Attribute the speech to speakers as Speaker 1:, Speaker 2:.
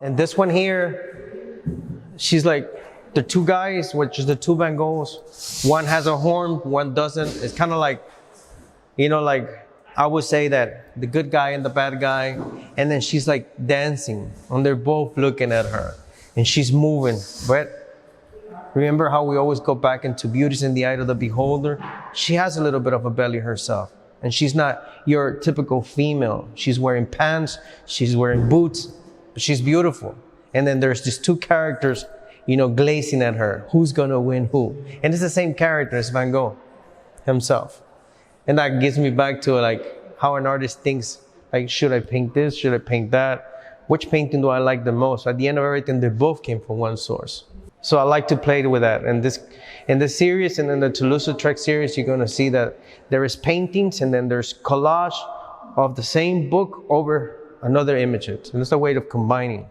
Speaker 1: And this one here, she's like, the two guys, which is the two Van Goghs, one has a horn, one doesn't. It's kind of like, like I would say that the good guy and the bad guy, and then she's like dancing, and they're both looking at her, and she's moving. But remember how we always go back into beauty's in the eye of the beholder? She has a little bit of a belly herself, and she's not your typical female. She's wearing pants, she's wearing boots, but she's beautiful. And then there's these two characters, glazing at her. Who's gonna win who? And it's the same character as Van Gogh himself. And that gets me back to like how an artist thinks, like, should I paint this? Should I paint that? Which painting do I like the most? At the end of everything, they both came from one source. So I like to play with that. And in this series and in the Toulouse-Lautrec series, you're gonna see that there is paintings and then there's collage of the same book over another image. And it's a way of combining.